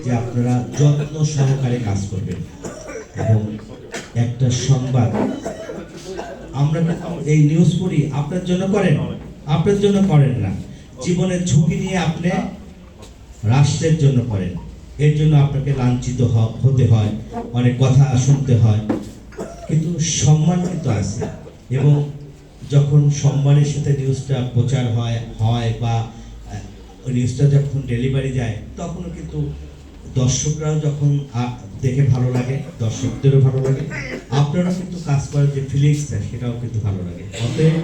যে আপনারা যত্ন সহকারে কাজ করবেন এবং একটা সংবাদ আমরা এই নিউজ করি আপনার জন্য করেন, আপনার জন্য করেন না, জীবনের ঝুঁকি নিয়ে আপনি রাষ্ট্রের জন্য করেন। এর জন্য আপনাকে লাঞ্ছিত হতে হয়, অনেক কথা শুনতে হয়, কিন্তু সম্মান কিন্তু আছে। এবং যখন সম্মানের সাথে নিউজটা প্রচার হয় বা নিউজটা যখন ডেলিভারি যায়, তখনও কিন্তু দর্শকরাও যখন দেখে ভালো লাগে, দর্শকদেরও ভালো লাগে, আপনারা কিন্তু কাজ করার যে ফিলিংসটা সেটাও কিন্তু ভালো লাগে। অতএব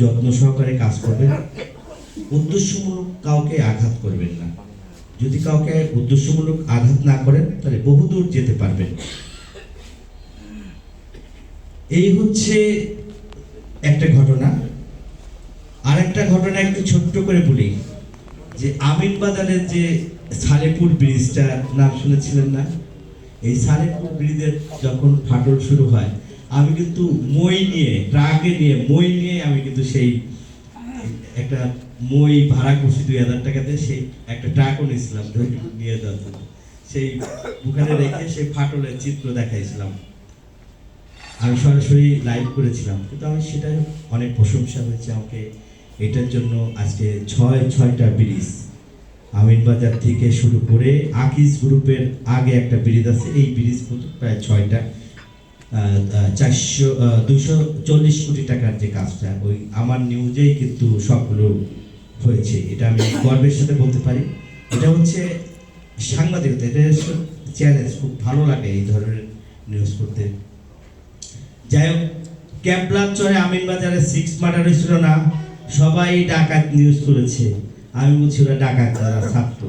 যত্ন সহকারে কাজ করবেন, উদ্দেশ্যমূলক কাউকে আঘাত করবেন না। যদি কাউকে উদ্দেশ্যমূলক আঘাত না করেন তাহলে বহুদূর যেতে পারবেন। এই হচ্ছে একটা ঘটনা। আর একটা ঘটনা একটু ছোট্ট করে বলি, যে আমিনবাজারের যে সালেপুর ব্রিজটা নাম শুনেছিলেন না? এই সালেপুর ব্রিজের যখন ফাটল শুরু হয়, আমি কিন্তু ট্রাকে নিয়ে মই নিয়ে আমি কিন্তু সেই একটা মই ভাড়া করছি 2000 টাকাতে, সেই একটা ট্রাকও নিয়েছিলাম নিয়ে যাওয়ার জন্য। সেই ওখানে রেখে সেই ফাটলের চিত্র দেখাইছিলাম, আমি সরাসরি লাইভ করেছিলাম, কিন্তু আমি সেটা অনেক প্রশংসা হয়েছে আমাকে। এটার জন্য আজকে ছয়টা ব্রিজ, আমিনবাজার থেকে শুরু করে আকিজ গ্রুপের আগে একটা ব্রিজ আছে, এই ব্রিজ প্রায় 6টা, 240 কোটি টাকার যে কাজটা, ওই আমার নিউজেই কিন্তু সবগুলো হয়েছে। এটা আমি গর্বের সাথে বলতে পারি। এটা হচ্ছে সাংবাদিকতা, এটা চ্যালেঞ্জ, খুব ভালো লাগে এই ধরনের নিউজ করতে। যাই হোক, ক্যাবলাচরে আমিনবাজারে 6 মার্ডার হয়েছিল না, সবাই ডাকাত নিউজ করেছে। আমি বলছি ওরা ডাকাত, তারা ছাত্র।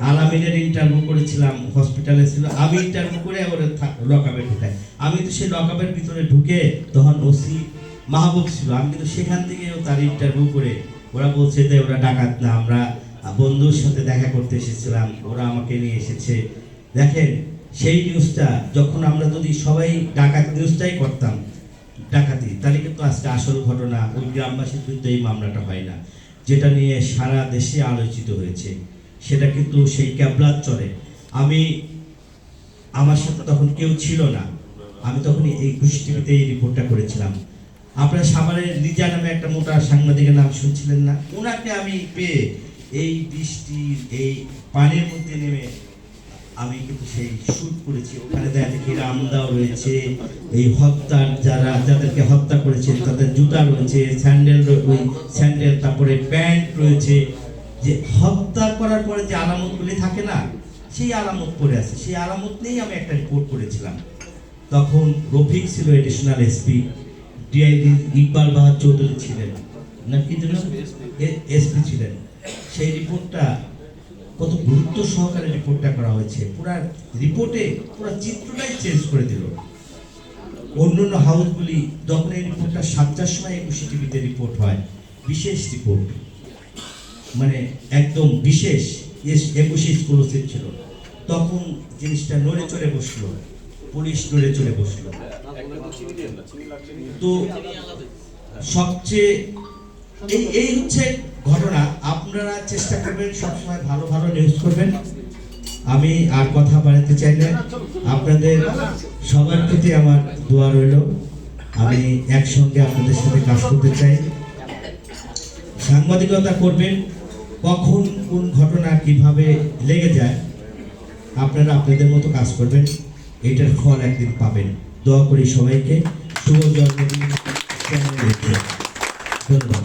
আলামিনের ইন্টারভিউ করেছিলাম, হসপিটালে ছিল, আমি ইন্টারভিউ করে ওরা লকআপে ঢুকাই। আমি তো সেই লকআপের ভিতরে ঢুকে, তখন ওসি মাহবুব ছিল, আমি কিন্তু সেখান থেকেও তার ইন্টারভিউ করে, ওরা বলছে যে ওরা ডাকাত না, আমরা বন্ধুর সাথে দেখা করতে এসেছিলাম, ওরা আমাকে নিয়ে এসেছে। দেখেন, সেই নিউজটা যখন আমরা যদি সবাই ডাকাত নিউজটাই করতাম ডাকাতি, তাহলে কিন্তু আজকে আসল ঘটনা ওই গ্রামবাসীর বিরুদ্ধে এই মামলাটা হয় না, যেটা নিয়ে সারা দেশে আলোচিত হয়েছে। সেটা কিন্তু সেই ক্যাবলাচরে, আমার সাথে তখন কেউ ছিল না, আমি তখন এই গোষ্ঠীতে এই রিপোর্টটা করেছিলাম। আপনারা সাভারের লিজা নামে একটা মোটা সাংবাদিকের নাম শুনছিলেন না? ওনাকে আমি পেয়ে এই বৃষ্টির এই পানির মধ্যে নেমে আমি কিন্তু সেই শুট করেছি। ওখানে দেখি রামদাও রয়েছে, এই হত্যার যাদেরকে হত্যা করেছে তাদের জুতা রয়েছে, স্যান্ডেল, তারপরে প্যান্ট রয়েছে। যে হত্যা করার পরে যে আলামতগুলি থাকে না, সেই আলামত পড়ে আছে। সেই আলামত নিয়েই আমি একটা রিপোর্ট করেছিলাম। তখন রফিক ছিল এডিশনাল এসপি, ডিআইজি ইকবাল বাহার চৌধুরী ছিলেন, নাকি এসপি ছিলেন। সেই রিপোর্টটা কত গুরুত্ব সহকারে রিপোর্টটা করা হয়েছে, পুরা রিপোর্টে পুরো চিত্রটাই চেঞ্জ করে দিল। অন্যান্য হাউসগুলি যখন এই রিপোর্টটা 7টার সময় 21 টিভিতে রিপোর্ট হয়, বিশেষ রিপোর্ট, মানে একদম বিশেষ 21 এক্সক্লুসিভ ছিল, তখন জিনিসটা নড়ে চড়ে বসলো, পুলিশ নড়ে চড়ে বসলো। তো সবচেয়ে এই হচ্ছে ঘটনা। আপনারা চেষ্টা করবেন সবসময় ভালো ভালো নিউজ করবেন। আমি আর কথা বাড়াতে চাই না, আপনাদের সবার প্রতি আমার দোয়া রইল। আমি একসঙ্গে আপনাদের সাথে কাজ করতে চাই। সাংবাদিকতা করবেন, কখন কোন ঘটনা কিভাবে লেগে যায়, আপনারা আপনাদের মতো কাজ করবেন, এটার ফল একদিন পাবেন। দোয়া করি সবাইকে। শুভ জন্মদিন। ধন্যবাদ।